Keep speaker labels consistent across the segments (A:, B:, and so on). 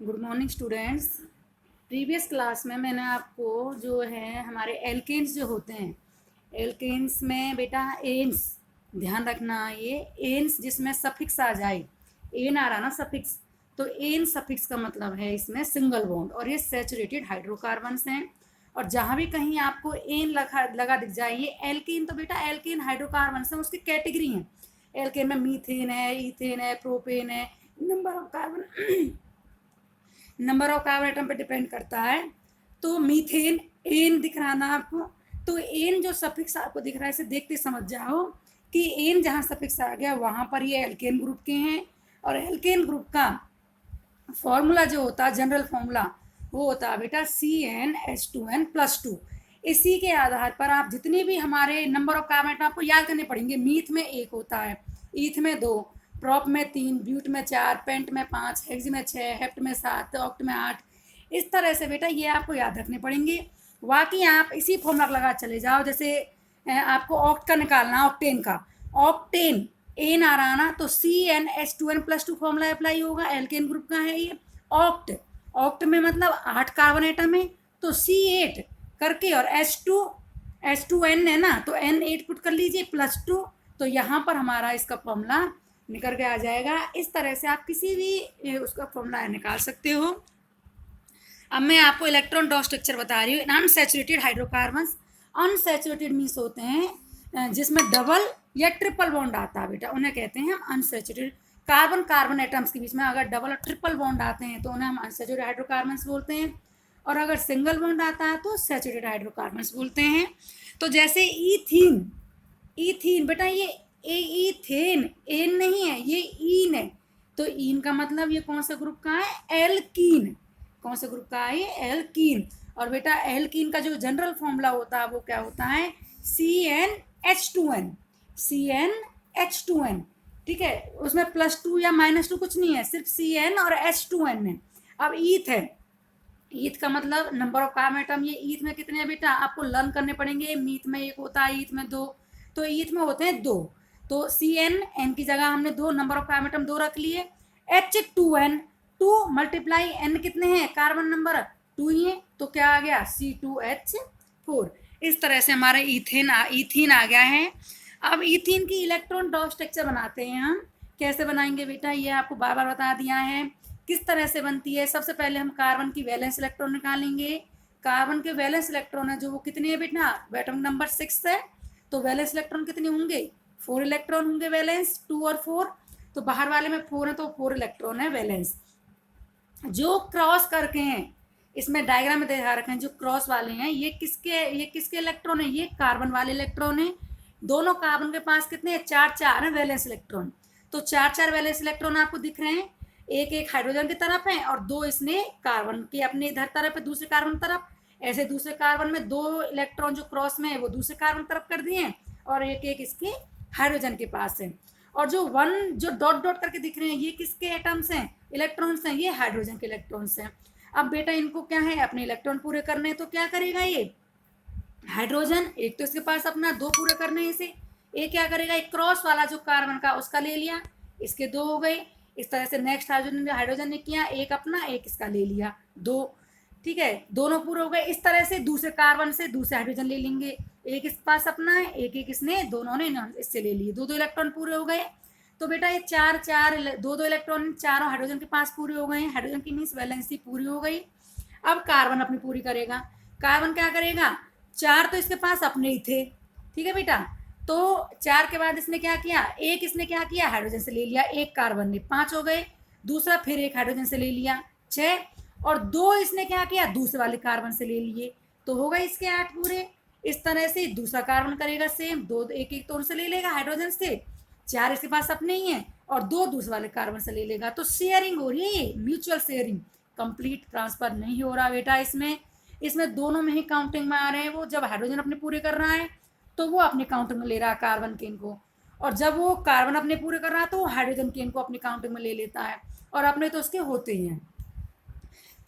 A: Good morning students. Previous class में मैंने आपको जो है हमारे एल्केन्स जो होते हैं, एल्केन्स में बेटा एन्स ध्यान रखना। ये एन्स जिसमें सफिक्स आ जाए, एन आ रहा ना सफिक्स, तो एन सफिक्स का मतलब है इसमें सिंगल बॉन्ड, और ये सैचुरेटेड हाइड्रोकार्बन्स हैं। और जहाँ भी कहीं आपको एन लगा दिख जाए, ये एल्केन तो बेटा एल्केन हाइड्रोकार्बन्स हैं, उसकी कैटेगरी हैं। एल्केन में मीथेन है, ईथेन है, प्रोपेन है। Number of carbon number of carbon atom पे डिपेंड करता है। तो मीथेन एन दिख रहा ना आपको, तो एन जो सफिक्स आपको दिख रहा है इसे देखते समझ जाओ कि एन जहाँ सफिक्स आ गया वहाँ पर ये एल्केन ग्रुप के हैं। और एल्केन ग्रुप का फॉर्मूला जो होता है, जनरल फॉर्मूला, वो होता है बेटा CnH2n+2। इसी के आधार पर आप जितने भी हमारे नंबर ऑफ कार्बन आपको याद करने पड़ेंगे। मीथ में 1 होता है, ईथ में 2, प्रॉप में 3, ब्यूट में 4, पेंट में 5, हेक्स में 6, हेप्ट में 7, ऑक्ट में 8। इस तरह से बेटा ये आपको याद रखने पड़ेंगे। बाकी आप इसी फॉर्मूला लगा चले जाओ। जैसे आपको ऑक्ट का निकालना, ऑक्टेन का, ऑक्टेन एन आ रहा ना, तो CnH2n+2 फॉर्मूला अप्लाई होगा, एल्केन ग्रुप का है ये। ऑक्ट, ऑक्ट में मतलब 8 कार्बन एटम है, तो C8 करके और H2N है ना, तो N8 पुट कर लीजिए +2, तो यहाँ पर हमारा इसका फॉर्मूला निकल के आ जाएगा। इस तरह से आप किसी भी उसका फॉर्मूला निकाल सकते हो। अब मैं आपको इलेक्ट्रॉन डॉट स्ट्रक्चर बता रही हूँ। अनसैचुरेटेड हाइड्रोकार्बन्स, अनसैचुरेटेड मीन्स होते हैं जिसमें डबल या ट्रिपल बॉन्ड आता है बेटा, उन्हें कहते हैं हम अनसैचुरेटेड। कार्बन कार्बन एटम्स के बीच में अगर डबल और ट्रिपल बॉन्ड आते हैं तो उन्हें हम अनसैचुरेटेड हाइड्रोकार्बन्स बोलते हैं, और अगर सिंगल बॉन्ड आता है तो सैचुरेटेड हाइड्रोकार्बन्स बोलते हैं। तो जैसे ईथीन, ईथीन बेटा ये ईथेन एन नहीं है, ये ईन है। तो ईन का मतलब ये कौन सा ग्रुप का है? एल्कीन। कौन से ग्रुप का है ये? एल्कीन। और बेटा एल्कीन का जो जनरल फॉर्मूला होता है वो क्या होता है? CnH2n, CnH2n। ठीक है, उसमें +2 या -2 कुछ नहीं है, सिर्फ CN और H2n है। अब ईथ है, ईथ का मतलब नंबर ऑफ कार्बन एटम। ये ईथ में कितने हैं बेटा आपको लर्न करने पड़ेंगे। मीथ में 1 होता है, ईथ में 2, तो ईथ में होते हैं 2। तो CN की जगह हमने 2 नंबर ऑफ कार्बन एटम 2 रख लिए। H2n, 2 मल्टीप्लाई n कितने हैं कार्बन नंबर? 2 ही है, तो क्या आ गया? C2H4। इस तरह से हमारा ईथीन आ गया है। अब ईथीन की इलेक्ट्रॉन डॉट स्ट्रक्चर बनाते हैं हम। कैसे बनाएंगे बेटा ये आपको बार बार बता दिया है। किस तरह से बनती है? सबसे पहले हम कार्बन की वैलेंस इलेक्ट्रॉन निकालेंगे। कार्बन के वैलेंस इलेक्ट्रॉन है जो वो कितने हैं बेटा? एटम नंबर 6 है, तो वैलेंस इलेक्ट्रॉन कितने होंगे? 4 इलेक्ट्रॉन होंगे वैलेंस, 2 और 4। तो बाहर वाले में 4 है, तो 4 इलेक्ट्रॉन है वैलेंस। जो क्रॉस करके हैं, इसमें डायग्राम में दिखा रखे हैं, जो क्रॉस वाले हैं ये किसके इलेक्ट्रॉन है? ये कार्बन वाले इलेक्ट्रॉन है। दोनों कार्बन के पास कितने हैं? 4 है वैलेंस इलेक्ट्रॉन। तो 4 वैलेंस इलेक्ट्रॉन आपको दिख रहे हैं, एक एक हाइड्रोजन की तरफ है और 2 इसने कार्बन के अपने इधर तरफ है, दूसरे कार्बन तरफ। ऐसे दूसरे कार्बन में 2 इलेक्ट्रॉन जो क्रॉस में है वो दूसरे कार्बन तरफ कर दिए, और एक एक इसके हाइड्रोजन के पास है। और जो 1 जो डॉट डॉट करके दिख रहे हैं ये किसके एटम्स हैं? इलेक्ट्रॉन्स हैं, ये हाइड्रोजन के इलेक्ट्रॉन्स हैं। अब बेटा इनको क्या है? अपने इलेक्ट्रॉन पूरे करने हैं, तो क्या करेगा ये हाइड्रोजन? एक तो इसके पास अपना 2 पूरे करने हैं इसे, एक क्या करेगा? एक क्रॉस वाला जो कार्बन का उसका ले लिया, इसके 2 हो गए। इस तरह से नेक्स्ट हाइड्रोजन ने किया, एक अपना एक इसका ले लिया, 2। ठीक है, दोनों पूरे हो गए। इस तरह से दूसरे कार्बन से दूसरे हाइड्रोजन ले लेंगे, एक इस पास अपना है, एक एक इसने दोनों ने इससे ले लिए, 2 इलेक्ट्रॉन पूरे हो गए। तो बेटा ये 2 इलेक्ट्रॉन चारों हाइड्रोजन के पास पूरे हो गए हैं, हाइड्रोजन की मीन्स वैलेंसी पूरी हो गई। अब कार्बन अपनी पूरी करेगा। कार्बन क्या करेगा? 4 तो इसके पास अपने ही थे, ठीक है बेटा। तो 4 के बाद इसने क्या किया? एक इसने क्या किया? हाइड्रोजन से ले लिया, एक कार्बन ने, 5 हो गए। दूसरा फिर एक हाइड्रोजन से ले लिया, 6। और 2 इसने क्या किया? दूसरे वाले कार्बन से ले लिए, तो हो गए इसके 8 पूरे। इस तरह से दूसरा कार्बन करेगा सेम, 2 एक एक तो उनसे ले लेगा हाइड्रोजन से, 4 इसके पास अपने ही हैं, और 2 दूसरे वाले कार्बन से ले लेगा। तो शेयरिंग हो रही है, म्यूचुअल शेयरिंग। कंप्लीट ट्रांसफर नहीं हो रहा बेटा इसमें। इसमें दोनों में ही काउंटिंग में आ रहे हैं। वो जब हाइड्रोजन अपने पूरे कर रहा है तो वो अपने काउंटिंग में ले रहा है कार्बन के इनको, और जब वो कार्बन अपने पूरे कर रहा है तो वो हाइड्रोजन के इनको अपनी काउंटिंग में ले लेता है, और अपने तो उसके होते ही हैं।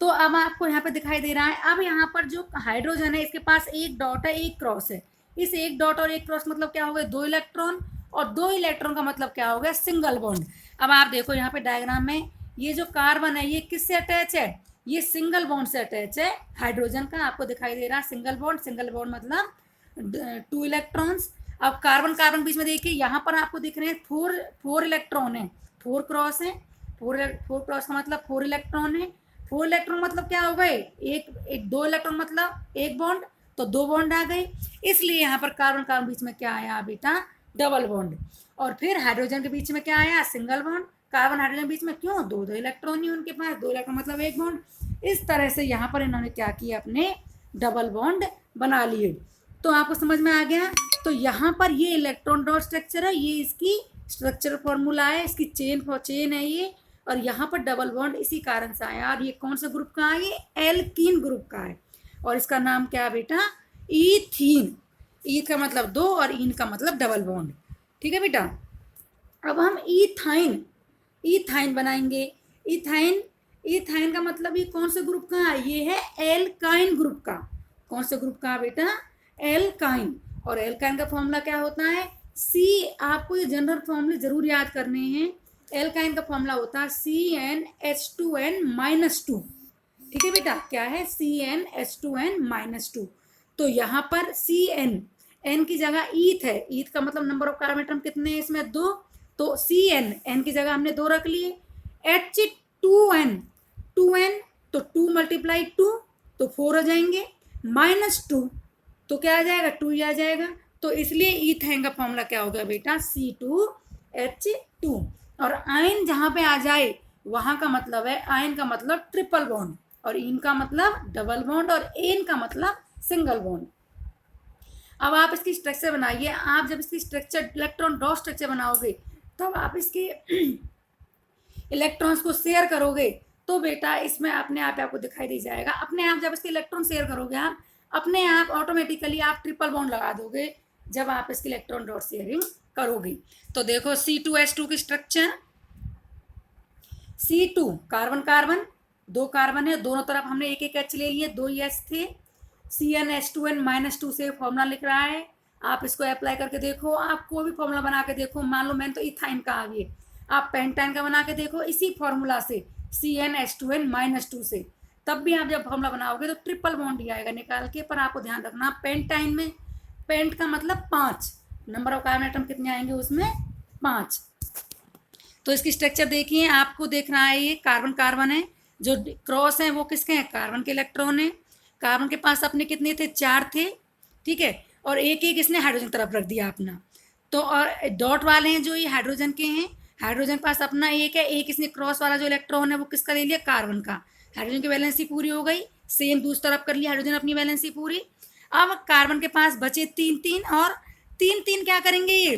A: तो अब आपको यहाँ पे दिखाई दे रहा है, अब यहाँ पर जो हाइड्रोजन है इसके पास एक डॉट है, एक क्रॉस है। इस एक डॉट और एक क्रॉस मतलब क्या हो गया? 2 इलेक्ट्रॉन, और 2 इलेक्ट्रॉन का मतलब क्या हो गया? Single bond. अब आप देखो यहाँ पे डायग्राम में, ये जो कार्बन है ये किससे अटैच है, ये सिंगल बॉन्ड से अटैच है हाइड्रोजन का, आपको दिखाई दे रहा है सिंगल बॉन्ड मतलब 2 इलेक्ट्रॉन्स। अब कार्बन कार्बन बीच में देखिए यहाँ पर आपको दिख रहे हैं फोर इलेक्ट्रॉन है, 4 क्रॉस है, 4 क्रॉस का मतलब 4 इलेक्ट्रॉन है। 4 इलेक्ट्रॉन मतलब क्या हो गए, एक 2 इलेक्ट्रॉन मतलब एक बॉन्ड, तो 2 बॉन्ड आ गए, इसलिए यहाँ पर कार्बन कार्बन बीच में क्या आया बेटा, डबल बॉन्ड। और फिर हाइड्रोजन के बीच में क्या आया, सिंगल बॉन्ड। कार्बन हाइड्रोजन बीच में क्यों, 2 इलेक्ट्रॉन ही उनके पास, 2 इलेक्ट्रॉन मतलब एक बॉन्ड। इस तरह से यहाँ पर इन्होंने क्या किया, अपने डबल बॉन्ड बना लिए। तो आपको समझ में आ गया। तो यहाँ पर ये इलेक्ट्रॉन डॉट स्ट्रक्चर है, ये इसकी स्ट्रक्चर फॉर्मूला है, इसकी चेन है ये, और यहाँ पर डबल बॉन्ड इसी कारण से आया। और ये कौन सा ग्रुप का है, ये एल्कीन ग्रुप का है, और इसका नाम क्या है बेटा, ईथीन। ईथ का मतलब 2 और इन का मतलब डबल बॉन्ड। ठीक है बेटा। अब हम इथाइन बनाएंगे। इथाइन का मतलब ये कौन से ग्रुप का है, ये है एल्काइन ग्रुप का। कौन से ग्रुप का बेटा, एल्काइन। और एल्काइन का फॉर्मूला क्या होता है, सी, आपको ये जनरल फॉर्मूले जरूर याद करने हैं। एल्काइन का फॉर्मूला होता है CnH2n-2। ठीक है बेटा, क्या है, CnH2n-2। तो यहाँ पर Cn की जगह ईथ है, ईथ का मतलब नंबर ऑफ कार्बन एटम कितने हैं इसमें, 2, तो Cn की जगह हमने 2 रख लिए। H2n तो 2 × 2 तो 4 हो जाएंगे, -2 तो क्या आ जाएगा, 2 ही आ जाएगा। तो इसलिए ईथाइन का फॉर्मूला क्या होगा बेटा, C2H2। और आयन जहाँ पे आ जाए वहाँ का मतलब है, आयन का मतलब ट्रिपल बॉन्ड, और इन का मतलब डबल बॉन्ड, और एन का मतलब सिंगल बॉन्ड। अब आप इसकी स्ट्रक्चर बनाइए। आप जब इसकी स्ट्रक्चर इलेक्ट्रॉन डॉट स्ट्रक्चर बनाओगे, तब आप इसके इलेक्ट्रॉन्स को शेयर करोगे, तो बेटा इसमें अपने आप आपको दिखाई दे जाएगा। अपने आप जब इसके इलेक्ट्रॉन शेयर करोगे आप, अपने आप ऑटोमेटिकली आप ट्रिपल बॉन्ड लगा दोगे जब आप इसकी इलेक्ट्रॉन डॉट शेयरिंग करोगे। तो देखो C2H2 की structure, C2 carbon carbon, 2 carbon है, दोनों तरफ हमने एक एक H ले लिए, 2 ही H थे। CnH2n-2 से फॉर्मूला लिख रहा है, आप इसको अप्लाई करके देखो। आप कोई भी फॉर्मूला बना के देखो, मान लो मैंने तो इथाइन का आ गया, आप पेंटाइन का बना के देखो इसी फॉर्मूला से, CnH2n-2 से, तब भी आप जब फॉर्मूला बनाओगे तो ट्रिपल बॉन्ड ही आएगा निकाल के। पर आपको ध्यान रखना, पेंटाइन में पेंट का मतलब 5, नंबर ऑफ कार्बन एटम कितने आएंगे उसमें, 5। तो इसकी स्ट्रक्चर देखिए, आपको देख रहा है ये कार्बन कार्बन है, जो क्रॉस है वो किसके हैं, कार्बन के इलेक्ट्रॉन है। कार्बन के पास अपने कितने थे, 4 थे, ठीक है, और एक एक इसने हाइड्रोजन तरफ रख दिया अपना। तो और डॉट वाले हैं जो ये हाइड्रोजन के हैं, हाइड्रोजन के पास अपना एक है, एक इसने क्रॉस वाला जो इलेक्ट्रॉन है वो किसका ले लिया, कार्बन का। हाइड्रोजन की वैलेंसी पूरी हो गई, सेम दूसरी तरफ कर लिया हाइड्रोजन अपनी वैलेंसी पूरी। अब कार्बन के पास बचे 3 और 3 क्या करेंगे, ये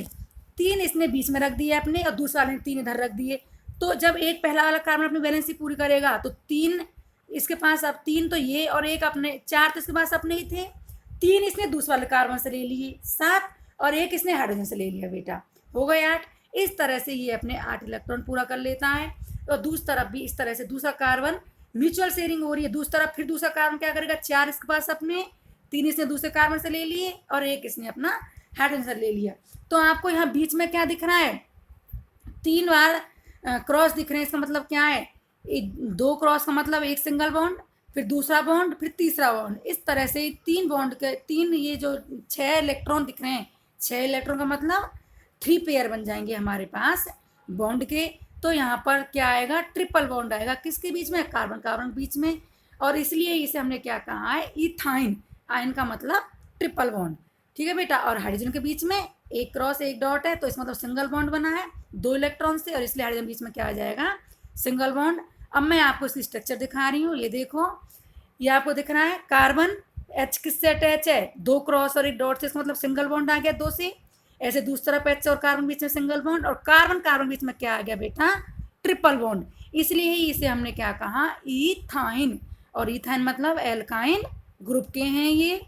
A: 3 इसने बीच में रख दिए अपने, और दूसरा वाले ने 3 इधर रख दिए। तो जब एक पहला वाला कार्बन अपनी वैलेंसी पूरी करेगा तो 3 इसके पास, अब 3 तो ये, और एक अपने 4 तो इसके पास अपने ही थे, 3 इसने दूसरे वाले कार्बन से ले लिए, 7, और एक इसने हाइड्रोजन से ले लिया बेटा, हो गए 8। इस तरह से ये अपने 8 इलेक्ट्रॉन पूरा कर लेता है। और दूसरी तरफ भी इस तरह से दूसरा कार्बन म्यूचुअल शेयरिंग हो रही है, दूसरी तरफ फिर दूसरा कार्बन क्या करेगा, 4 इसके पास अपने, 3 इसने दूसरे कार्बन से ले लिए, और एक इसने अपना हाइड्रोजन से ले लिया। तो आपको यहाँ बीच में क्या दिख रहा है, 3 बार क्रॉस दिख रहे हैं, इसका मतलब क्या है, 2 क्रॉस का मतलब एक सिंगल बॉन्ड, फिर दूसरा बॉन्ड, फिर तीसरा बॉन्ड। इस तरह से 3 बॉन्ड के 3, ये जो 6 इलेक्ट्रॉन दिख रहे हैं, 6 इलेक्ट्रॉन का मतलब 3 पेयर बन जाएंगे हमारे पास बॉन्ड के। तो यहाँ पर क्या आएगा, ट्रिपल बॉन्ड आएगा, किसके बीच में, कार्बन कार्बन बीच में। और इसलिए इसे हमने क्या कहा है, इथाइन। आयन का मतलब ट्रिपल बॉन्ड, ठीक है बेटा। और हाइड्रोजन के बीच में एक क्रॉस एक डॉट है, तो इसका मतलब सिंगल बॉन्ड बना है 2 इलेक्ट्रॉन से, और इसलिए हाइड्रोजन बीच में क्या आ जाएगा, सिंगल बॉन्ड। अब मैं आपको इसकी स्ट्रक्चर दिखा रही हूँ, ये देखो, ये आपको दिख रहा है, कार्बन H किससे अटैच है, 2 क्रॉस और एक डॉट से, इसका मतलब सिंगल बॉन्ड आ गया 2 से। ऐसे दूसरी तरफ H और कार्बन बीच में सिंगल बॉन्ड, और कार्बन कार्बन बीच में क्या आ गया बेटा, ट्रिपल बॉन्ड। इसलिए ही इसे हमने क्या कहा, इथाइन। और इथाइन मतलब एल्काइन ग्रुप के हैं ये।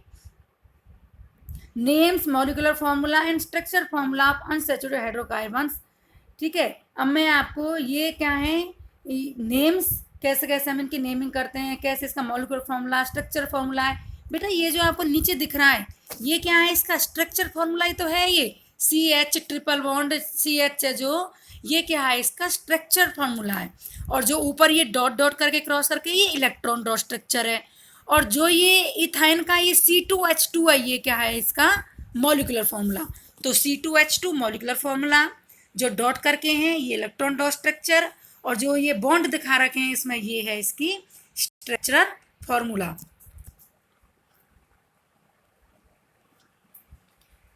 A: Names, molecular formula and structure formula of unsaturated hydrocarbons, ठीक है। अब मैं आपको ये क्या है, नेम्स कैसे कैसे हम इनकी नेमिंग करते हैं, कैसे इसका मॉलिक्यूलर फॉर्मूला, स्ट्रक्चर फॉर्मूला है। बेटा ये जो आपको नीचे दिख रहा है, ये क्या है, इसका स्ट्रक्चर फॉर्मूला ही तो है ये, CH ट्रिपल बॉन्ड CH है जो, ये क्या है, इसका स्ट्रक्चर फॉर्मूला है। और जो ऊपर ये डॉट डॉट करके क्रॉस करके ये इलेक्ट्रॉन डॉट स्ट्रक्चर है। और जो ये इथाइन का ये C2H2 है, ये क्या है, इसका मॉलिक्यूलर फॉर्मूला। तो C2H2 मॉलिक्यूलर फॉर्मूला, जो डॉट करके हैं ये इलेक्ट्रॉन डॉट स्ट्रक्चर, और जो ये बॉन्ड दिखा रखे हैं इसमें ये है इसकी स्ट्रक्चरल फॉर्मूला।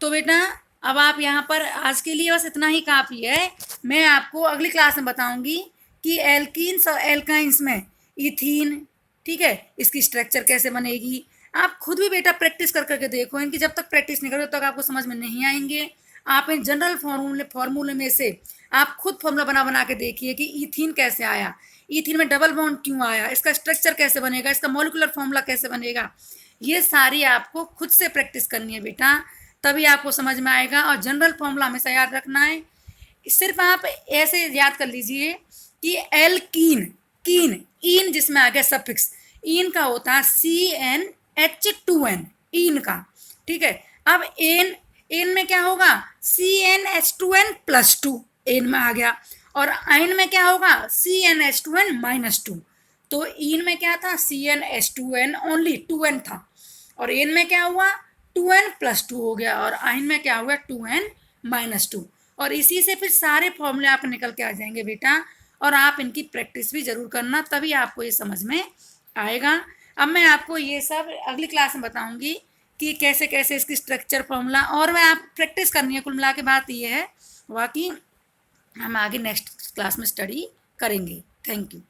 A: तो बेटा अब आप यहाँ पर आज के लिए बस इतना ही काफ़ी है। मैं आपको अगली क्लास में बताऊंगी कि एल्कीन्स और एल्काइंस में इथीन, ठीक है, इसकी स्ट्रक्चर कैसे बनेगी। आप खुद भी बेटा प्रैक्टिस कर करके देखो, इनकी जब तक प्रैक्टिस नहीं करोगे तब तक आपको समझ में नहीं आएंगे। आप इन जनरल फॉर्मूले में से आप खुद फॉर्मूला बना बना के देखिए कि इथीन कैसे आया, इथीन में डबल बॉन्ड क्यों आया, इसका स्ट्रक्चर कैसे बनेगा, इसका मॉलिक्यूलर फॉर्मूला कैसे बनेगा। ये सारी आपको खुद से प्रैक्टिस करनी है बेटा, तभी आपको समझ में आएगा। और जनरल फॉर्मूला हमेशा याद रखना है। सिर्फ आप ऐसे याद कर लीजिए कि एल्कीन, कीन, ईन जिसमें आ गया सफिक्स, ईन का होता है CnH2n, ईन का, ठीक है। अब एन, एन में क्या होगा, CnH2n+2, एन में आ गया। और आइन में क्या होगा, CnH2n-2। तो ईन में क्या था, CnH2n ओनली 2n था, और एन में क्या हुआ, 2n+2 हो गया, और आइन में क्या हुआ, 2n-2। और इसी से फिर सारे फॉर्मूले आप निकल के आ जाएंगे बेटा। और आप इनकी प्रैक्टिस भी ज़रूर करना, तभी आपको ये समझ में आएगा। अब मैं आपको ये सब अगली क्लास में बताऊंगी कि कैसे कैसे इसकी स्ट्रक्चर फॉर्मूला, और मैं आप प्रैक्टिस करनी है। कुल मिला के बात ये है, बाकी हम आगे नेक्स्ट क्लास में स्टडी करेंगे। Thank you.